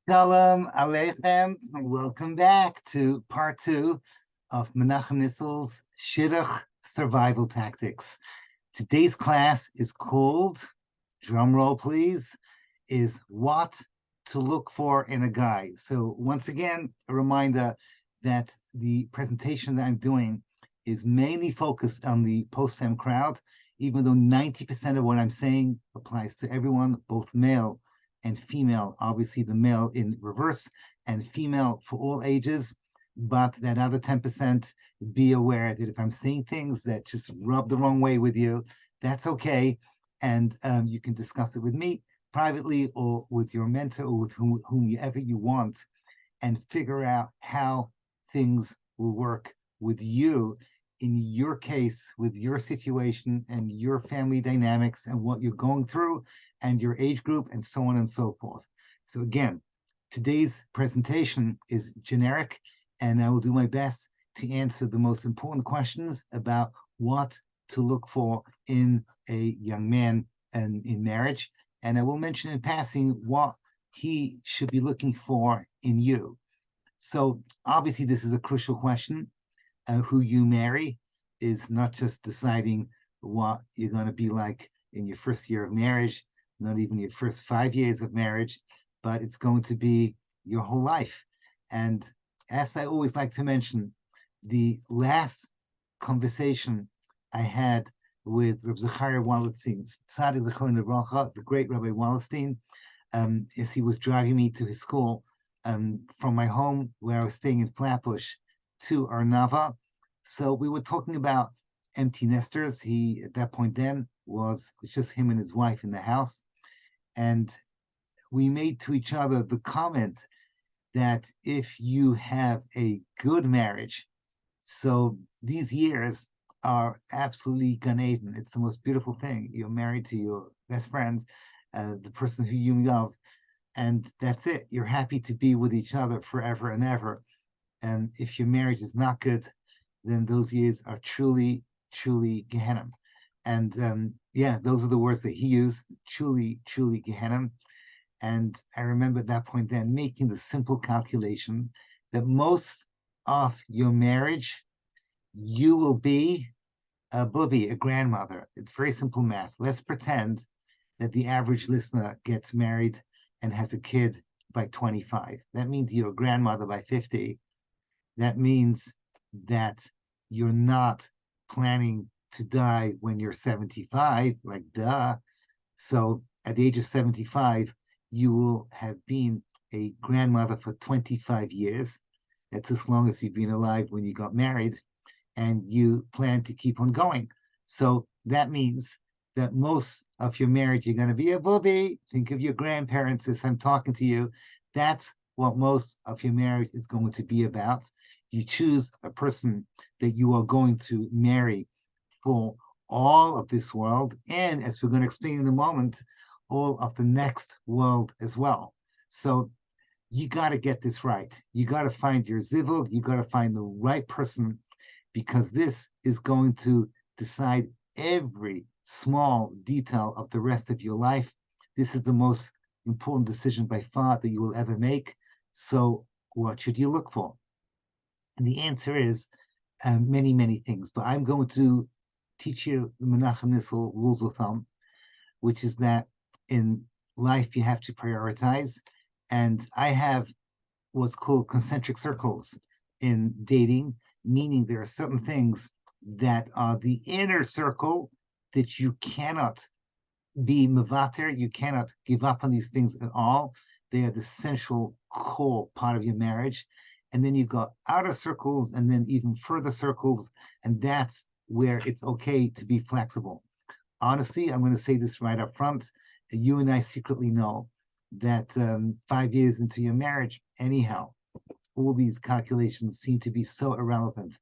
Shalom Aleichem. Welcome back to part two of Menachem Nissel's SHIDDUCH Survival Tactics. Today's class is called, drum roll please, is What to Look For in a Guy. So once again, a reminder that the presentation that I'm doing is mainly focused on the post-STEM crowd, even though 90% of what I'm saying applies to everyone, both male and female, obviously the male in reverse and female for all ages. But that other 10%, be aware that if I'm saying things that just rub the wrong way with you, that's okay. And you can discuss it with me privately or with your mentor or with whomever you want and figure out how things will work with you in your case, with your situation and your family dynamics and what you're going through and your age group and so on and so forth. So again, today's presentation is generic, and I will do my best to answer the most important questions about what to look for in a young man and in marriage. And I will mention in passing what he should be looking for in you. So obviously this is a crucial question. Who you marry is not just deciding what you're going to be like in your first year of marriage, not even your first 5 years of marriage, but it's going to be your whole life. And as I always like to mention, the last conversation I had with Reb Zachariah Wallerstein, Tzaddik Zechron Livracha, the great Rabbi Wallerstein, as he was driving me to his school from my home where I was staying in Flatbush to Arnava. So we were talking about empty nesters. He, at that point then, was just him and his wife in the house. And we made to each other the comment that if you have a good marriage, so these years are absolutely Gan Eden. It's the most beautiful thing. You're married to your best friend, the person who you love, and that's it. You're happy to be with each other forever and ever. And if your marriage is not good, then those years are truly, truly Gehenna. And yeah, those are the words that he used, truly, truly Gehenna. And I remember at that point then making the simple calculation that most of your marriage, you will be a bubby, a grandmother. It's very simple math. Let's pretend that the average listener gets married and has a kid by 25. That means you're a grandmother by 50. That means that you're not planning to die when you're 75, like duh. So at the age of 75, you will have been a grandmother for 25 years. That's as long as you've been alive when you got married, and you plan to keep on going. So that means that most of your marriage, you're going to be a booby. Think of your grandparents as I'm talking to you. That's what most of your marriage is going to be about. You choose a person that you are going to marry for all of this world, and as we're going to explain in a moment, all of the next world as well. So you got to get this right. You got to find your zivug. You got to find the right person, because this is going to decide every small detail of the rest of your life. This is the most important decision by far that you will ever make. So what should you look for? And the answer is many, many things. But I'm going to teach you the Menachem Nissel rules of thumb, which is that in life you have to prioritize. And I have what's called concentric circles in dating, meaning there are certain things that are the inner circle that you cannot be mevater, you cannot give up on these things at all. They are the central core part of your marriage. And then you've got outer circles and then even further circles, and that's where it's okay to be flexible. Honestly, I'm going to say this right up front. You and I secretly know that 5 years into your marriage, anyhow, all these calculations seem to be so irrelevant.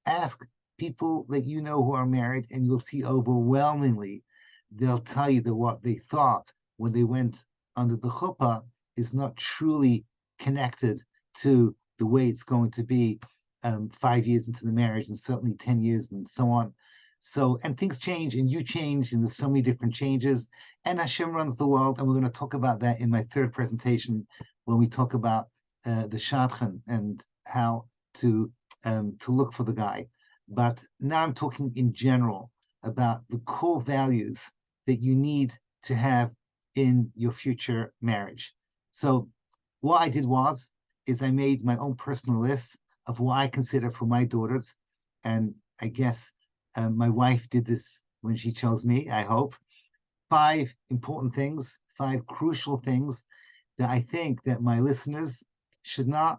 Ask people that you know who are married, and you'll see overwhelmingly they'll tell you that what they thought when they went under the chuppah is not truly connected to the way it's going to be 5 years into the marriage, and certainly 10 years and so on. So, and things change and you change, and there's so many different changes. And Hashem runs the world. And we're going to talk about that in my third presentation when we talk about the shadchan and how to look for the guy. But now I'm talking in general about the core values that you need to have in your future marriage. So what I did is I made my own personal list of what I consider for my daughters. And I guess my wife did this when she chose me, I hope. 5 important things, 5 crucial things that I think that my listeners should not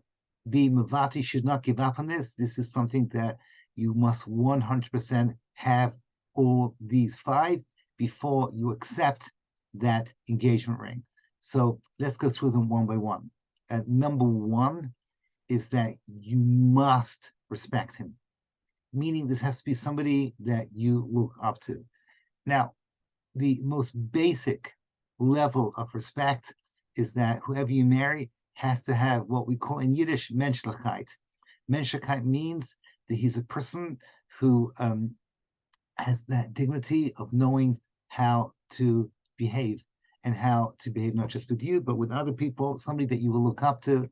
be mavati, should not give up on this. This is something that you must 100% have all these 5 before you accept that engagement ring. So let's go through them one by one. Number 1 is that you must respect him, meaning this has to be somebody that you look up to. Now, the most basic level of respect is that whoever you marry has to have what we call in Yiddish menschlichkeit. Menschlichkeit means that he's a person who has that dignity of knowing how to behave, and how to behave not just with you, but with other people, somebody that you will look up to,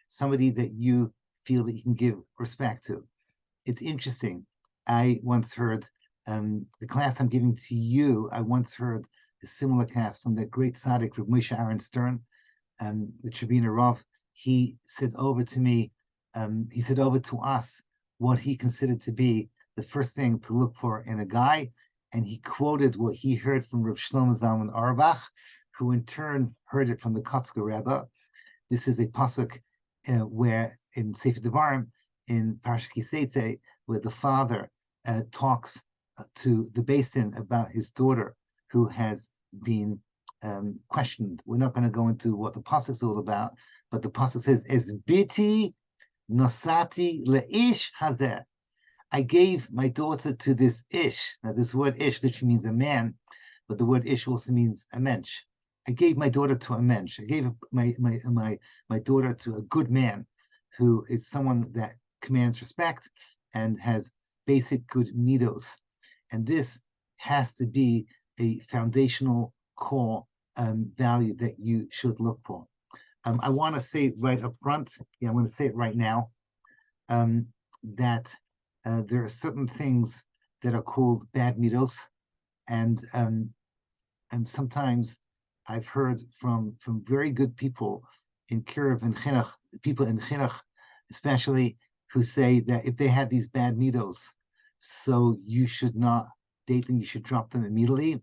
somebody that you feel that you can give respect to. It's interesting. I once heard the class I'm giving to you, I once heard a similar class from the great tzaddik, Rav Moshe Aaron Stern, the Tribuna Rav. He said over to me, he said over to us what he considered to be the first thing to look for in a guy. And he quoted what he heard from Rav Shlomo Zalman Auerbach, who in turn heard it from the Kotzker Rebbe. This is a pasuk where in Sefer Devarim, in Parashat Kiseitze, where the father talks to the Beis Din about his daughter who has been questioned. We're not going to go into what the pasuk is all about, but the pasuk says, "Es biti nosati leish hazeh." I gave my daughter to this ish. Now, this word ish literally means a man, but the word ish also means a mensch. I gave my daughter to a mensch. I gave my daughter to a good man, who is someone that commands respect and has basic good midos. And this has to be a foundational core value that you should look for. I want to say right up front, I'm going to say it right now, that there are certain things that are called bad midos, and sometimes I've heard from very good people in Kiruv and Chinuch, people in Chinuch especially, who say that if they have these bad midos, so you should not date them, you should drop them immediately.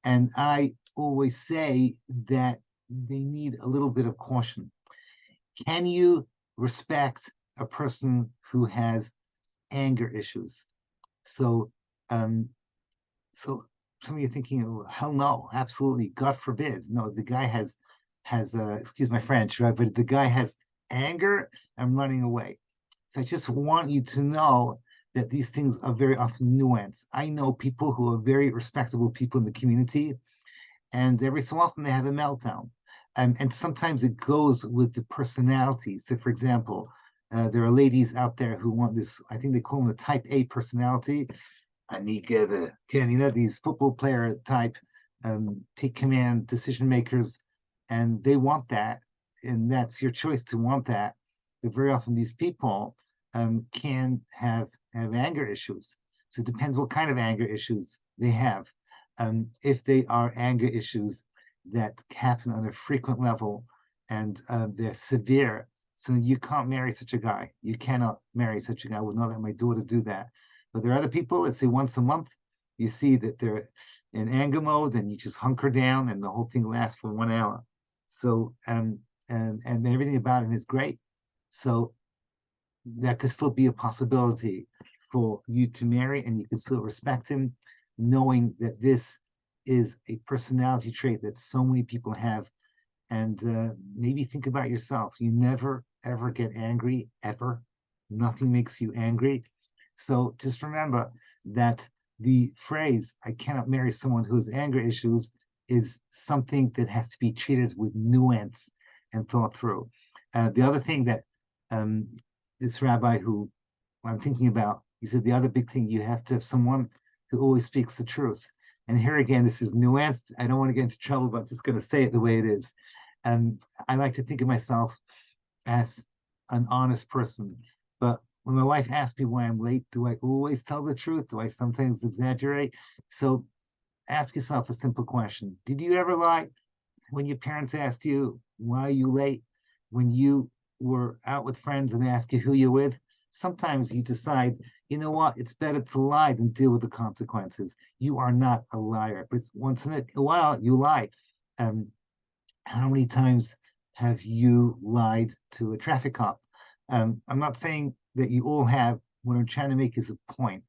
And I always say that they need a little bit of caution. Can you respect a person who has anger issues? So some of you are thinking, oh, hell no, absolutely, God forbid. No, the guy has excuse my French, right? But the guy has anger, I'm running away. So I just want you to know that these things are very often nuanced. I know people who are very respectable people in the community, and every so often they have a meltdown. And sometimes it goes with the personality. So for example, there are ladies out there who want this, I think they call them a type A personality. These football player type, take command, decision makers, and they want that, and that's your choice to want that. But very often these people can have anger issues. So it depends what kind of anger issues they have. If they are anger issues that happen on a frequent level and they're severe, so you can't marry such a guy. You cannot marry such a guy. I would not let my daughter do that. But there are other people, let's say once a month, you see that they're in anger mode and you just hunker down and the whole thing lasts for 1 hour. So, and everything about it is great. So that could still be a possibility for you to marry, and you can still respect him, knowing that this is a personality trait that so many people have. And maybe think about yourself. You never, ever get angry, ever. Nothing makes you angry. So just remember that the phrase, I cannot marry someone who has anger issues, is something that has to be treated with nuance and thought through. The other thing that this rabbi who I'm thinking about, he said the other big thing, you have to have someone who always speaks the truth. And here again, this is nuanced. I don't want to get into trouble, but I'm just going to say it the way it is. And I like to think of myself as an honest person. But when my wife asks me why I'm late, do I always tell the truth? Do I sometimes exaggerate? So ask yourself a simple question. Did you ever lie when your parents asked you, why are you late? When you were out with friends and they ask you who you're with? Sometimes you decide, you know what, it's better to lie than deal with the consequences. You are not a liar, but once in a while you lie. Um, how many times have you lied to a traffic cop? I'm not saying that you all have. What I'm trying to make is a point.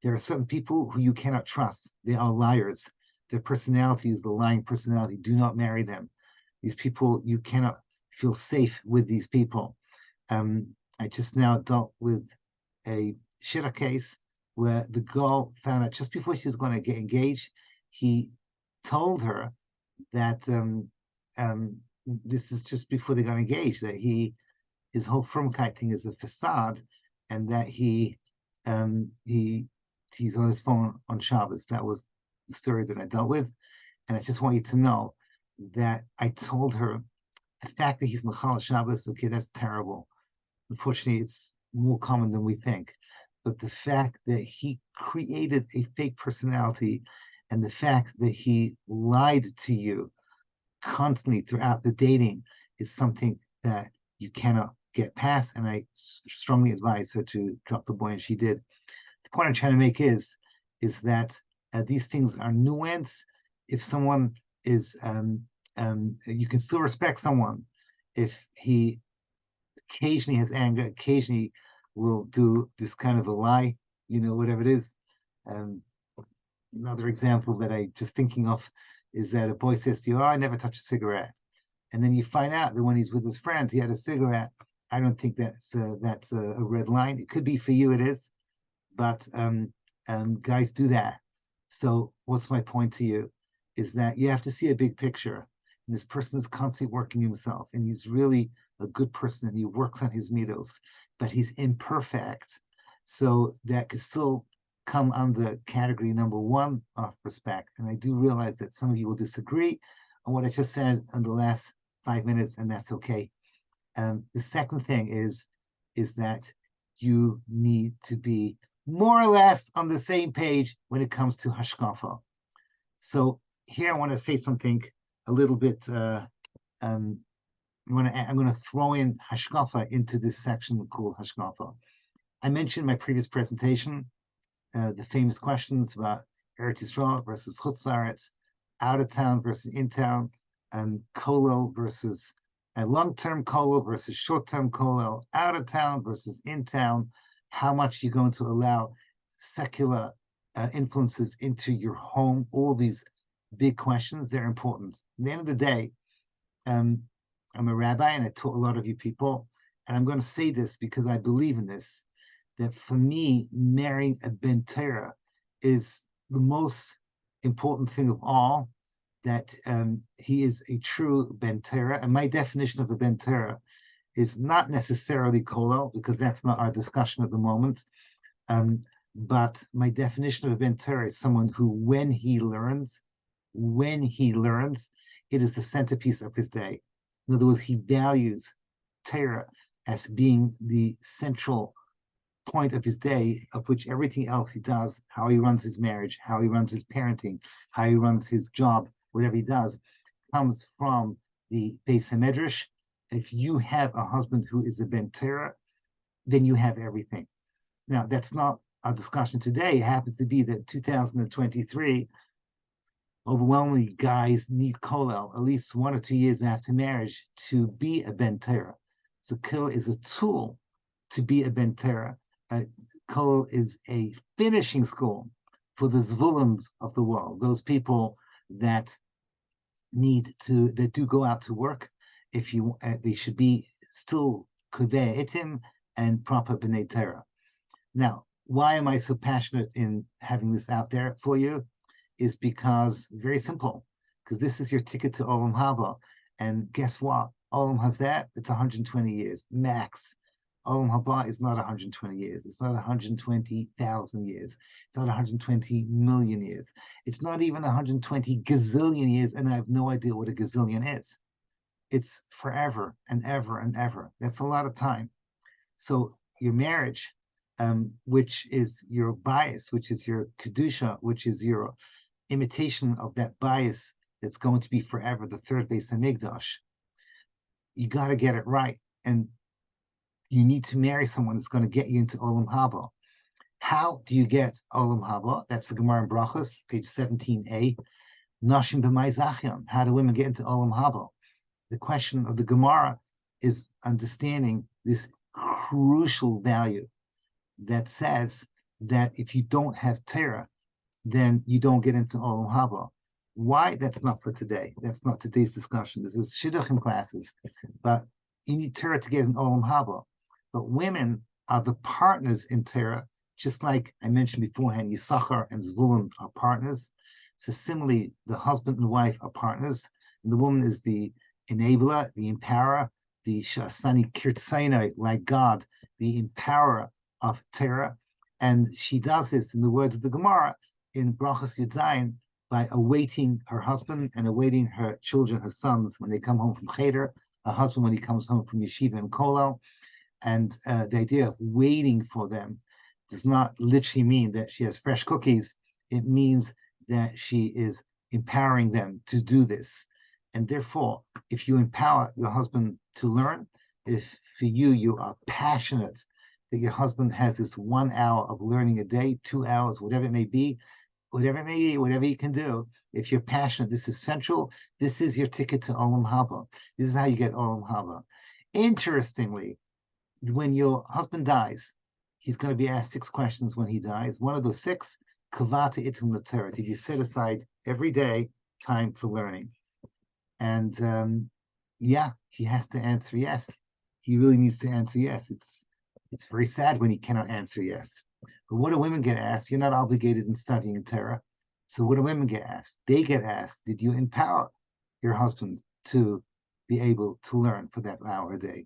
There are certain people who you cannot trust. They are liars. Their personality is the lying personality. Do not marry them. These people, you cannot feel safe with these people. I just now dealt with a shidduch case where the girl found out just before she was going to get engaged, he told her that um, this is just before they got engaged, that his whole Frumkeit thing is a facade, and that he's on his phone on Shabbos. That was the story that I dealt with, and I just want you to know that I told her the fact that he's Machal Shabbos. Okay, that's terrible. Unfortunately, it's more common than we think. But the fact that he created a fake personality, and the fact that he lied to you constantly throughout the dating is something that you cannot get past. And I strongly advise her to drop the boy, and she did. The point I'm trying to make is that these things are nuanced. If someone is, you can still respect someone if he occasionally has anger, occasionally will do this kind of a lie, whatever it is. Um, Another example that I just thinking of is that a boy says to you, "Oh, I never touch a cigarette," and then you find out that when he's with his friends, he had a cigarette. I don't think that's a red line. It could be for you, it is, but guys do that. So what's my point to you is that you have to see a big picture. And this person is constantly working himself, and he's really a good person, and he works on his middos, but he's imperfect. So that could still come under category number one of respect. And I do realize that some of you will disagree on what I just said in the last 5 minutes, and that's okay. The second thing is that you need to be more or less on the same page when it comes to hashkafa. So here I want to say something a little bit. I'm going to throw in hashkafa into this section called hashkafa. I mentioned in my previous presentation the famous questions about Eretz Yisrael versus Chutz La'aretz, out of town versus in town, and kolel versus a long-term kolel versus short-term kolel, out of town versus in town, how much you're going to allow secular influences into your home, all these big questions, they're important. At the end of the day, I'm a rabbi and I taught a lot of you people, and I'm going to say this because I believe in this, that for me, marrying a ben Torah is the most important thing of all, that he is a true ben Torah. And my definition of a ben Torah is not necessarily kolel, because that's not our discussion at the moment. But my definition of a ben Torah is someone who, when he learns, it is the centerpiece of his day. In other words, he values Torah as being the central point of his day, of which everything else he does, how he runs his marriage, how he runs his parenting, how he runs his job, whatever he does, comes from the Beis HaMedrash. If you have a husband who is a ben Torah, then you have everything. Now, that's not our discussion today. It happens to be that 2023, overwhelmingly guys need kolel at least 1 or 2 years after marriage to be a ben Torah. So kolel is a tool to be a ben Torah. Kolel is a finishing school for the zvulans of the world, those people that do go out to work. If you, they should be still kovei itim and proper b'nei Torah. Now, why am I so passionate in having this out there for you? Is because, very simple, because this is your ticket to Olam Haba. And guess what? Olam Hazeh, it's 120 years, max. Olam Haba is not 120 years. It's not 120,000 years. It's not 120 million years. It's not even 120 gazillion years, and I have no idea what a gazillion is. it's forever and ever and ever. That's a lot of time. So your marriage, which is your bias, which is your kedusha, which is your imitation of that bias that's going to be forever, the third Beis Hamikdash, you got to get it right. And you need to marry someone that's going to get you into Olam Haba. How do you get Olam Haba? That's the Gemara in Brachos, page 17a. Nashim b'may zachion. How do women get into Olam Haba? The question of the Gemara is understanding this crucial value that says that if you don't have Torah, then you don't get into Olam Haba. Why? That's not for today. That's not today's discussion. This is Shidduchim classes. But you need Torah to get in Olam Haba. But women are the partners in Torah, just like I mentioned beforehand, Yisachar and Zvulun are partners. So similarly, the husband and wife are partners, and the woman is the enabler, the empowerer, the Shasani Kirtsainai, like God, the empowerer of Torah. And she does this, in the words of the Gemara, in Brachos Yud Zayin, by awaiting her husband and awaiting her children, her sons, when they come home from Cheder, her husband when he comes home from Yeshiva and Kollel. And the idea of waiting for them does not literally mean that she has fresh cookies. It means that she is empowering them to do this. And therefore, if you empower your husband to learn, if for you are passionate that your husband has this 1 hour of learning a day, 2 hours, whatever it may be, whatever you can do, if you're passionate, this is central. This is your ticket to Olam Haba. This is how you get Olam Haba. Interestingly, when your husband dies, he's going to be asked 6 questions when he dies. One of those 6, kavata itum l'Torah. Did you set aside every day time for learning? And yeah, he has to answer yes. He really needs to answer yes. It's very sad when he cannot answer yes. But what do women get asked? You're not obligated in studying Torah. So what do women get asked? They get asked, did you empower your husband to be able to learn for that hour a day?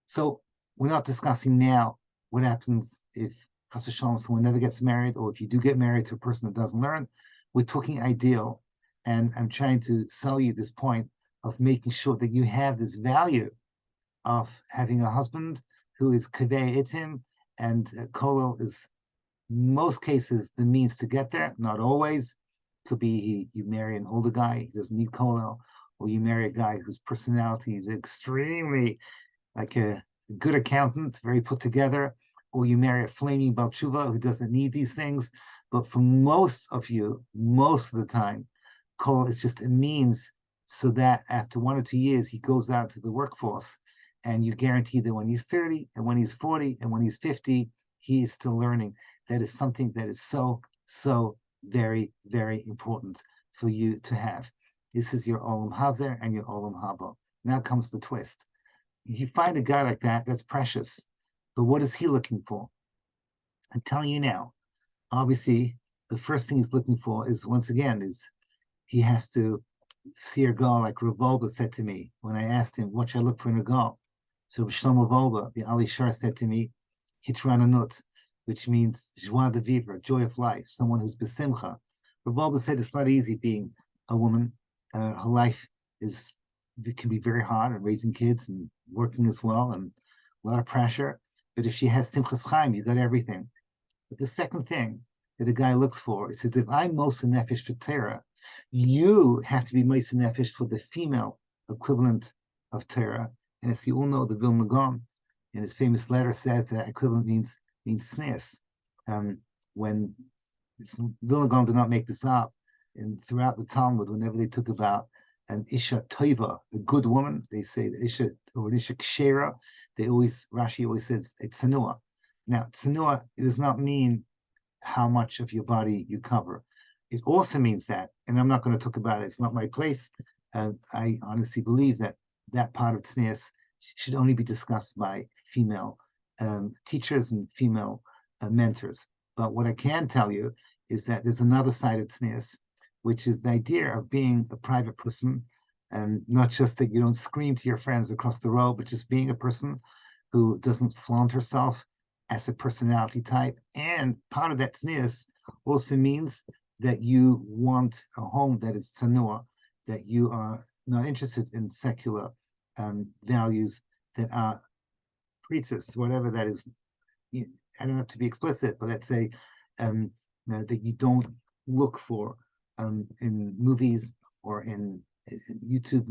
So we're not discussing now what happens if Chas v'Shalom someone never gets married, or if you do get married to a person that doesn't learn. We're talking ideal, and I'm trying to sell you this point of making sure that you have this value of having a husband who is kaveh itim, and kollel is, in most cases, the means to get there. Not always. Could be you marry an older guy, he doesn't need kollel, or you marry a guy whose personality is extremely like a good accountant, very put together, or you marry a flaming Baal Tshuva who doesn't need these things. But for most of you, most of the time, kollel is just a means so that after 1 or 2 years, he goes out to the workforce, and you guarantee that when he's 30 and when he's 40 and when he's 50, he is still learning. That is something that is so very, very important for you to have. This is your Olam Hazer and your Olam Haba. Now comes the twist. You find a guy like that, that's precious. But what is he looking for? I'm telling you now, obviously, the first thing he's looking for is, once again, is he has to see a girl like Rav Wolbe said to me when I asked him, what should I look for in a girl? So Shlomo Wolbe, the Ali Shar, said to me, Hitrananut, which means joie de vivre, joy of life, someone who's besimcha. Rav Wolbe said it's not easy being a woman. Her life can be very hard, and raising kids and working as well, and a lot of pressure. But if she has simchas chaim, you got everything. But the second thing that a guy looks for is if I'm moser nefesh for Torah, you have to be moser nefesh for the female equivalent of Torah. And as you all know, the Vilna Gaon in his famous letter says that equivalent means sneers. When Vilna Gaon did not make this up, and throughout the Talmud, whenever they talk about an Isha Toiva, a good woman, they say the Isha or Isha Kshera, Rashi always says it's Tsanua. Now, Tsanua does not mean how much of your body you cover. It also means that, and I'm not going to talk about it, it's not my place. I honestly believe that part of Tznius should only be discussed by female teachers and female mentors. But what I can tell you is that there's another side of Tznius, which is the idea of being a private person, and not just that you don't scream to your friends across the road, but just being a person who doesn't flaunt herself as a personality type. And part of that tznius also means that you want a home that is tsanua, that you are not interested in secular values that are precis, whatever that is. I don't have to be explicit, but let's say that you don't look for in movies or in YouTube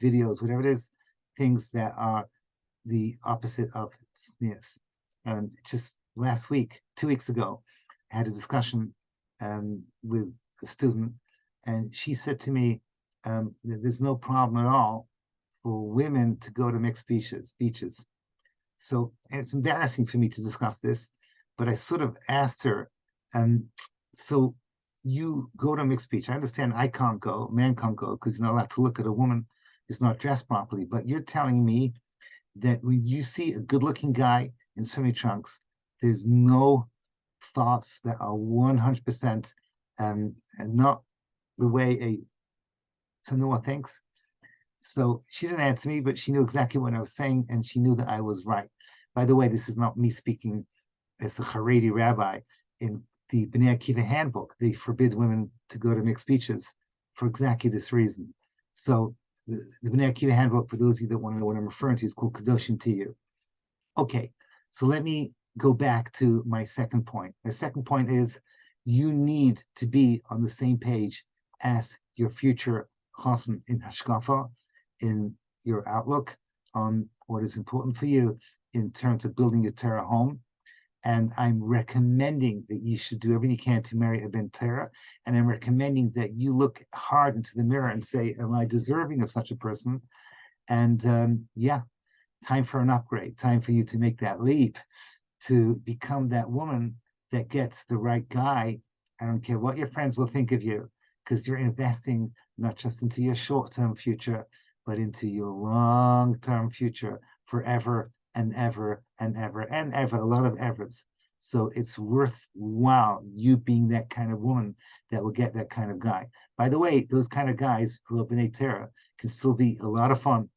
videos, whatever it is, things that are the opposite of tznius. Just last week, 2 weeks ago, I had a discussion with a student, and she said to me that there's no problem at all for women to go to mixed beaches. So it's embarrassing for me to discuss this, but I sort of asked her, so you go to a mixed beach. I understand I can't go, man can't go, because you're not allowed to look at a woman who's not dressed properly. But you're telling me that when you see a good-looking guy in swimming trunks, there's no thoughts that are 100% and not the way a Tanua thinks. So she didn't answer me, but she knew exactly what I was saying, and she knew that I was right. By the way, this is not me speaking as a Haredi rabbi. In the Bnei Akiva handbook, they forbid women to go to mixed beaches for exactly this reason. So the Bnei Akiva handbook, for those of you that want to know what I'm referring to, is called Kedoshim to you. Okay, so let me go back to my second point. My second point is you need to be on the same page as your future chassan in hashkafa, in your outlook on what is important for you in terms of building your Torah home. And I'm recommending that you should do everything you can to marry a ben Torah. And I'm recommending that you look hard into the mirror and say, am I deserving of such a person? And yeah, time for an upgrade, time for you to make that leap to become that woman that gets the right guy. I don't care what your friends will think of you, because you're investing not just into your short-term future, but into your long-term future forever and ever and ever and ever, a lot of evers. So it's worthwhile you being that kind of woman that will get that kind of guy. By the way, those kind of guys who are B'nai Torah can still be a lot of fun.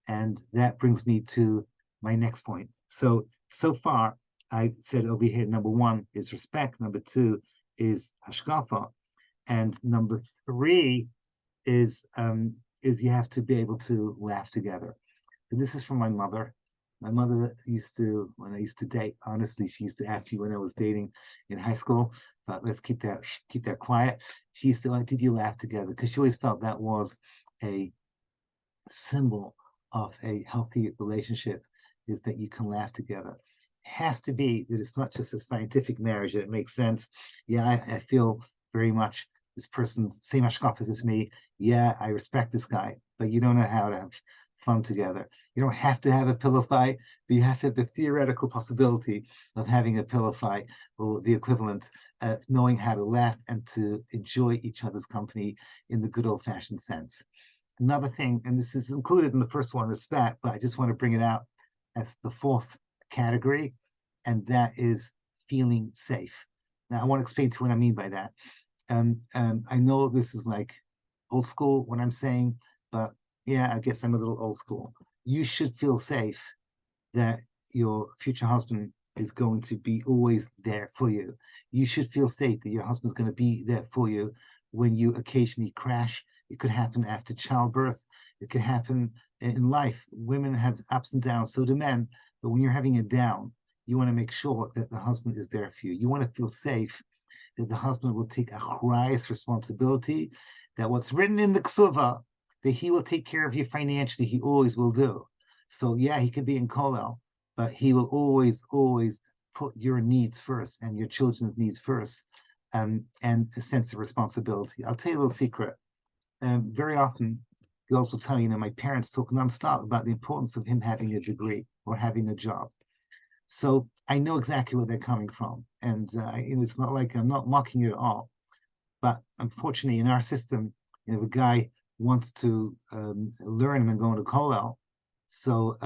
And that brings me to my next point. So far, I said over here, number one is respect. Number two is hashkafa. And number three is you have to be able to laugh together. And this is from my mother. My mother used to, when I used to date, honestly, she used to ask me when I was dating in high school, but let's keep that quiet. She used to like, did you laugh together? Because she always felt that was a symbol of a healthy relationship, is that you can laugh together. It has to be that it's not just a scientific marriage, that it makes sense. Yeah, I feel very much this person's same hashkafa as me. Yeah, I respect this guy, but you don't know how to have fun together. You don't have to have a pillow fight, but you have to have the theoretical possibility of having a pillow fight, or the equivalent, knowing how to laugh and to enjoy each other's company in the good old-fashioned sense. Another thing, and this is included in the first one, respect, but I just want to bring it out as the fourth category, and that is feeling safe. Now, I want to explain to you what I mean by that. I know this is like old school, what I'm saying, but yeah, I guess I'm a little old school. You should feel safe that your future husband is going to be always there for you. You should feel safe that your husband's going to be there for you when you occasionally crash. It could happen after childbirth. It could happen in life. Women have ups and downs, so do men. But when you're having a down, you want to make sure that the husband is there for you. You want to feel safe that the husband will take a highest responsibility, that what's written in the ksuva, that he will take care of you financially, he always will do. So yeah, he could be in kollel, but he will always put your needs first and your children's needs first, and a sense of responsibility. I'll tell you a little secret. Very often, girls will tell you, my parents talk nonstop about the importance of him having a degree or having a job. So I know exactly where they're coming from. And it's not like I'm not mocking it at all. But unfortunately, in our system, the guy wants to learn and then go into kollel. So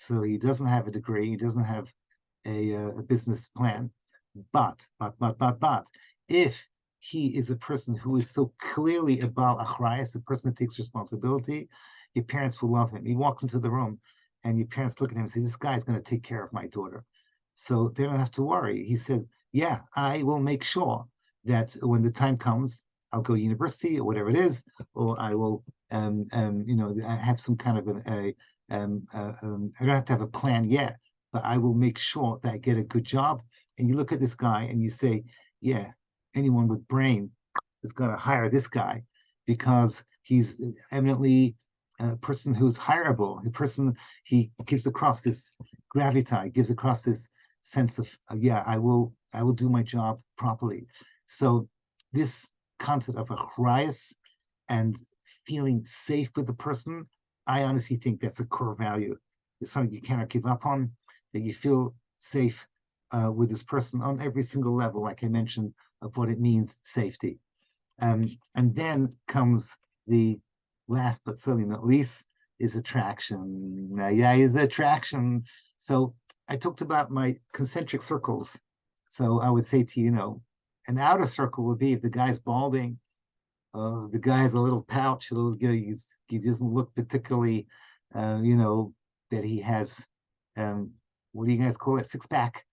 he doesn't have a degree. He doesn't have a business plan. But if he is a person who is so clearly a Baal Achrayas, a person that takes responsibility, your parents will love him. He walks into the room and your parents look at him and say, this guy is going to take care of my daughter. So they don't have to worry. He says, yeah, I will make sure that when the time comes, I'll go to university or whatever it is, or I will I have some kind of I don't have to have a plan yet, but I will make sure that I get a good job. And you look at this guy and you say, yeah, anyone with brain is going to hire this guy because he's eminently a person who's hireable, a person he gives across this gravitas, gives across this sense of yeah, I will do my job properly. So this concept of a achrayus and feeling safe with the person, I honestly think that's a core value. It's something you cannot give up on, that you feel safe with this person on every single level, like I mentioned, of what it means, safety. And then comes the last but certainly not least is attraction. Yeah, is attraction. So I talked about my concentric circles. So I would say to you, an outer circle would be if the guy's balding, the guy has a little pouch, he doesn't look particularly, that he has, what do you guys call it, six pack?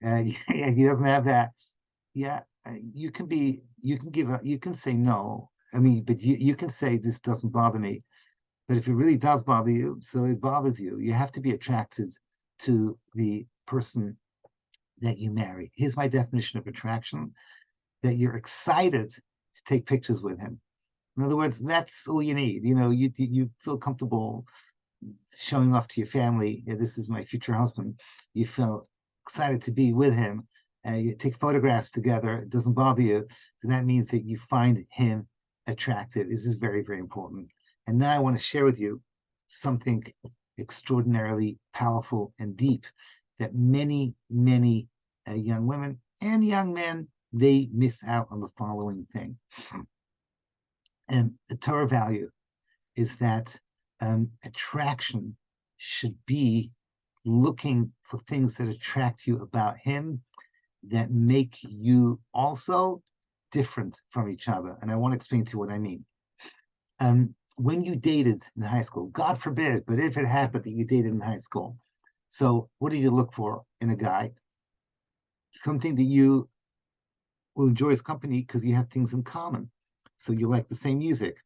He doesn't have that. Yeah, you can give up, you can say no. I mean, but you can say this doesn't bother me. But if it really does bother you, so it bothers you, you have to be attracted to the person that you marry. Here's my definition of attraction: that you're excited to take pictures with him. In other words, that's all you need. You feel comfortable showing off to your family, yeah, this is my future husband. You feel excited to be with him. You take photographs together. It doesn't bother you. Then that means that you find him attractive. This is very, very important. And now I want to share with you something extraordinarily powerful and deep that many, many young women and young men, they miss out on the following thing. And the Torah value is that attraction should be looking for things that attract you about him, that make you also different from each other. And I want to explain to you what I mean. When you dated in high school, God forbid, but if it happened that you dated in high school, so what do you look for in a guy? Something that you will enjoy his company because you have things in common. So you like the same music.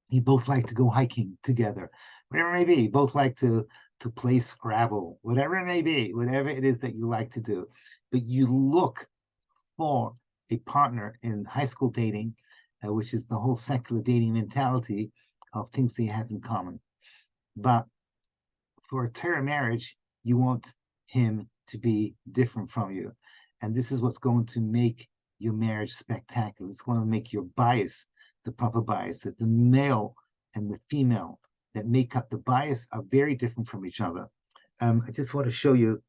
You both like to go hiking together, whatever it may be. You both like to play Scrabble, whatever it may be, whatever it is that you like to do. But you look for a partner in high school dating, which is the whole secular dating mentality of things that you have in common. But for a Torah marriage, you want him to be different from you. And this is what's going to make your marriage spectacular. It's going to make your bias the proper bias, that the male and the female that make up the bias are very different from each other. I just want to show you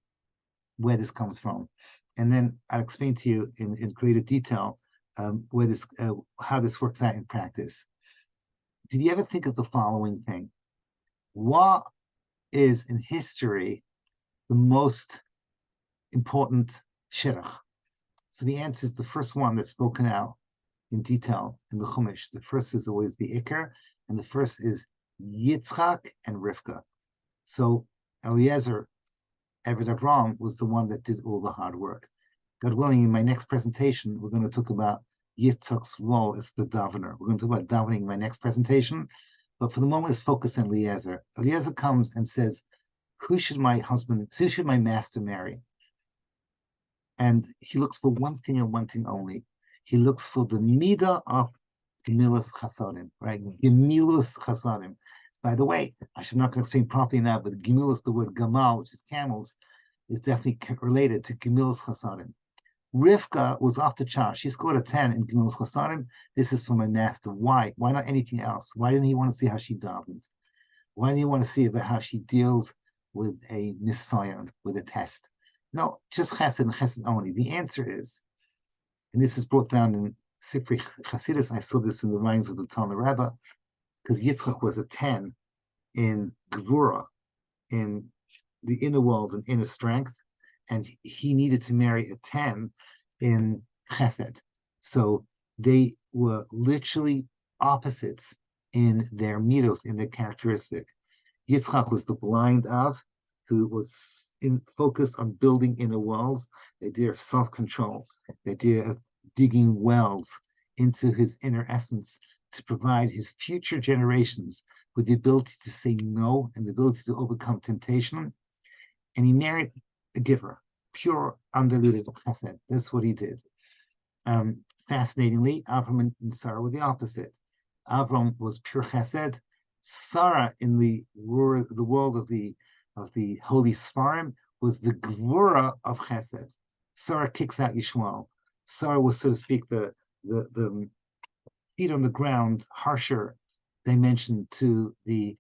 where this comes from. And then I'll explain to you in greater detail how this works out in practice. Did you ever think of the following thing? What is in history the most important shidduch? So the answer is the first one that's spoken out in detail in the Chumash. The first is always the Iker, and the first is Yitzchak and Rivka. So Eliezer, Eved Avram, was the one that did all the hard work. God willing, in my next presentation, we're going to talk about Yitzchak's role as the davener. We're going to talk about davening in my next presentation. But for the moment, let's focus on Eliezer. Eliezer comes and says, who should my master marry? And he looks for one thing and one thing only. He looks for the midah of gemilus chasadim, right? Gemilus chasadim. By the way, I'm not going to explain properly now, but gemilus, the word gamal, which is camels, is definitely related to gemilus chasadim. Rivka was off the chart. She scored a 10 in gemilus chasadim. This is for my master. Why? Why not anything else? Why didn't he want to see how she davens? Why didn't he want to see about how she deals with a nisayon, with a test? No, just chesed and chesed only. The answer is, and this is brought down in Sifri Chasidus. I saw this in the writings of the Talmud Rabbah, because Yitzchak was a 10 in Gevura, in the inner world and inner strength, and he needed to marry a 10 in Chesed. So they were literally opposites in their midos, in their characteristic. Yitzchak was the blind Av, who was focused on building inner walls, the idea of self-control, the idea of digging wells into his inner essence to provide his future generations with the ability to say no and the ability to overcome temptation. And he married a giver, pure, undiluted chesed. That's what he did. Fascinatingly, Avram and Sarah were the opposite. Avram was pure chesed. Sarah, in the world of the holy Sfarim, was the gvura of chesed. Sarah kicks out Yishmael. Sarah was, so to speak, the feet on the ground, harsher dimension to the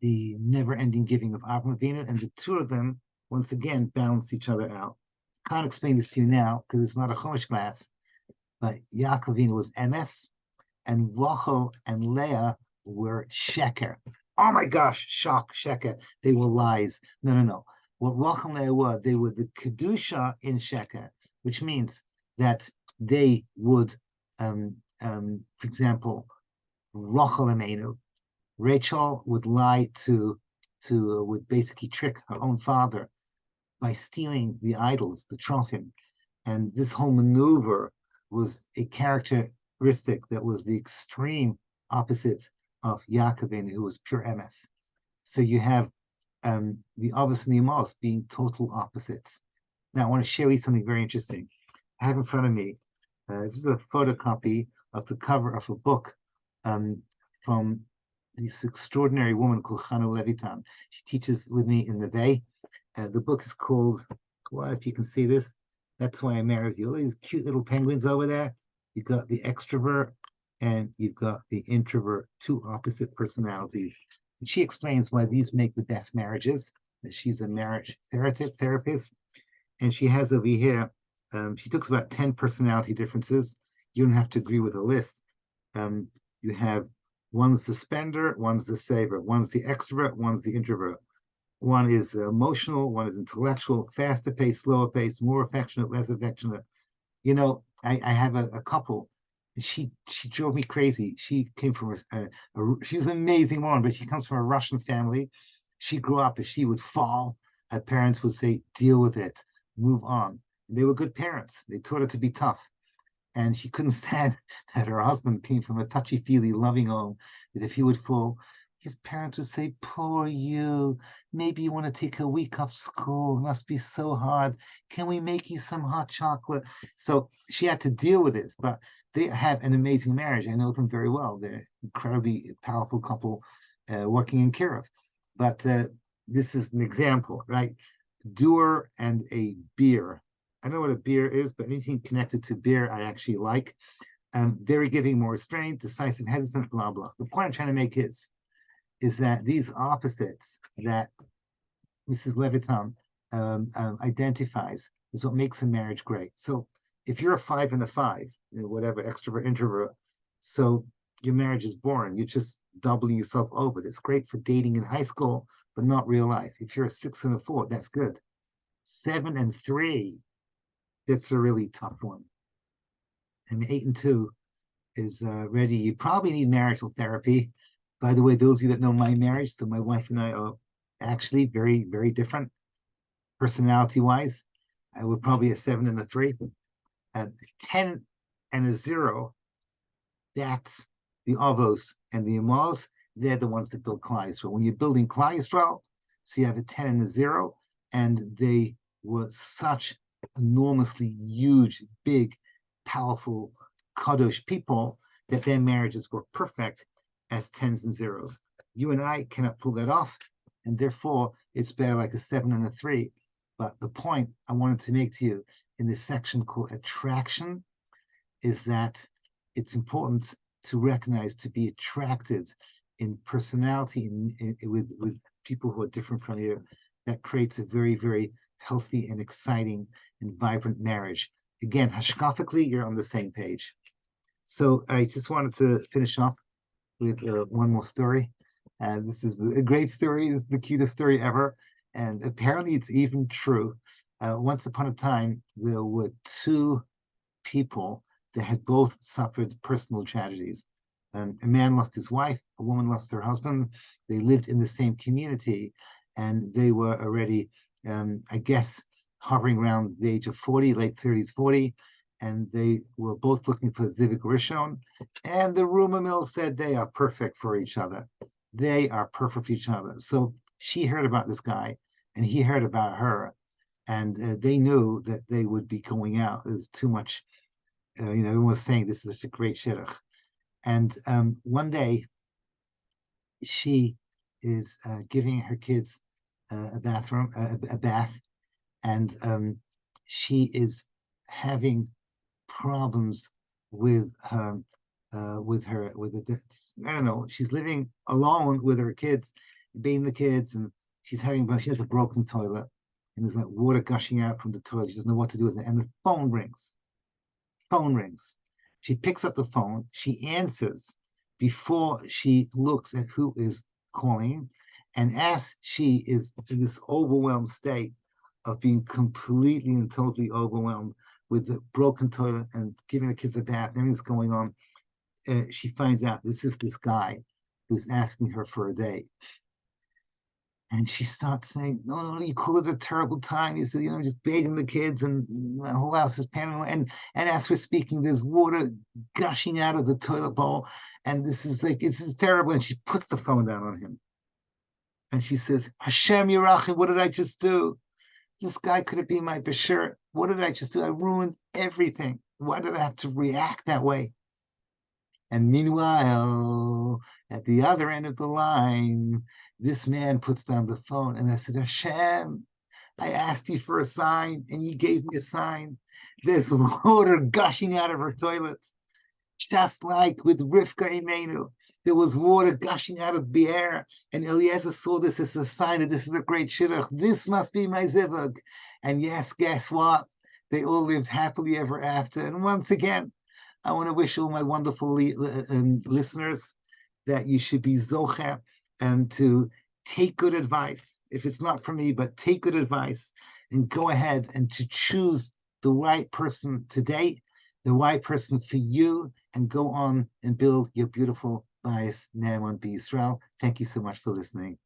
never-ending giving of Avram Avinu, and the two of them once again balance each other out. Can't explain this to you now because it's not a Chumash class, but Yaakov Avinu was Emes, and Rachel and Leah were Sheker. Oh my gosh, shock, Sheker. They were lies. No. What Rachel and Leah were, they were the Kedusha in Sheker, which means that they would, for example, Rachel Amenu, Rachel would lie would basically trick her own father by stealing the idols, the trophim. And this whole maneuver was a characteristic that was the extreme opposite of Yaakov, who was pure emes. So you have the Avos and the Amos being total opposites. Now I want to share with you something very interesting. I have in front of me, this is a photocopy of the cover of a book from this extraordinary woman called Chana Levitan. She teaches with me in the Bay. The book is called, well, if you can see this, That's Why I Married You. All these cute little penguins over there. You've got the extrovert and you've got the introvert, two opposite personalities. And she explains why these make the best marriages. She's a marriage therapist. And she has over here, she talks about 10 personality differences. You don't have to agree with the list. You have one's the spender, one's the saver, one's the extrovert, one's the introvert. One is emotional, one is intellectual, faster paced, slower paced, more affectionate, less affectionate. You know, I have a couple. She drove me crazy. She came from she was an amazing woman, but she comes from a Russian family. She grew up, if she would fall, her parents would say, deal with it, move on. And they were good parents. They taught her to be tough. And she couldn't stand that her husband came from a touchy-feely, loving home, that if he would fall, his parents would say, poor you, maybe you want to take a week off school. It must be so hard. Can we make you some hot chocolate? So she had to deal with this, but they have an amazing marriage. I know them very well. They're an incredibly powerful couple working in Kirov. But this is an example, right? Doer and a beer. I know what a beer is, but anything connected to beer, I actually like. Very giving, more restrained, decisive, hesitant, blah, blah. The point I'm trying to make is that these opposites that Mrs. Levitan identifies is what makes a marriage great. So if you're a 5 and a 5, whatever, extrovert, introvert, so your marriage is boring. You're just doubling yourself over. It's great for dating in high school, but not real life. If you're a 6 and a 4, that's good. 7 and 3, that's a really tough one. And 8 and 2 is ready. You probably need marital therapy. By the way, those of you that know my marriage, so my wife and I are actually very, very different personality-wise. I would probably a 7 and a 3. 10 and a 0, that's the Avos and the Amos. They're the ones that build Klal Yisrael. When you're building Klal Yisrael, so you have a 10 and a 0, and they were such enormously huge, big, powerful, kadosh people that their marriages were perfect as 10s and 0s. You and I cannot pull that off, and therefore it's better like a 7 and a 3. But the point I wanted to make to you in this section called attraction is that it's important to recognize, to be attracted in personality with people who are different from you. That creates a very, very healthy and exciting and vibrant marriage. Again, hashkafically, you're on the same page. So I just wanted to finish off with one more story. This is a great story. This is the cutest story ever. And apparently it's even true. Once upon a time, there were 2 people that had both suffered personal tragedies. A man lost his wife, a woman lost her husband. They lived in the same community, and they were already, I guess, hovering around the age of 40, late 30s, 40. and they were both looking for Zivug Rishon, and the rumor mill said they are perfect for each other. They are perfect for each other. So she heard about this guy, and he heard about her, and they knew that they would be going out. There's too much, everyone was saying this is such a great shidduch. And one day, she is giving her kids a bath, and she is having problems with her, I don't know. She's living alone with her kids, bathing the kids, and she has a broken toilet, and there's like water gushing out from the toilet. She doesn't know what to do with it, and the phone rings. Phone rings. She picks up the phone. She answers before she looks at who is calling, and as she is in this overwhelmed state of being completely and totally overwhelmed with the broken toilet and giving the kids a bath, everything's going on, she finds out this is this guy who's asking her for a date. And she starts saying, no, you call it a terrible time. You said, just bathing the kids and my whole house is panicking. And as we're speaking, there's water gushing out of the toilet bowl. And this is terrible. And she puts the phone down on him. And she says, Hashem Yerachim, what did I just do? This guy could have been my Bashir. What did I just do? I ruined everything. Why did I have to react that way? And meanwhile, at the other end of the line, this man puts down the phone, and I said, Hashem, I asked you for a sign, and you gave me a sign. There's water gushing out of her toilets, just like with Rivka Imenu. There was water gushing out of the air, and Eliezer saw this as a sign that this is a great shidduch. This must be my zivug. And yes, guess what? They all lived happily ever after. And once again, I want to wish all my wonderful listeners that you should be zocher and to take good advice. If it's not for me, but take good advice and go ahead and to choose the right person today, the right person for you, and go on and build your beautiful bias Naaman B'Yisrael. Thank you so much for listening.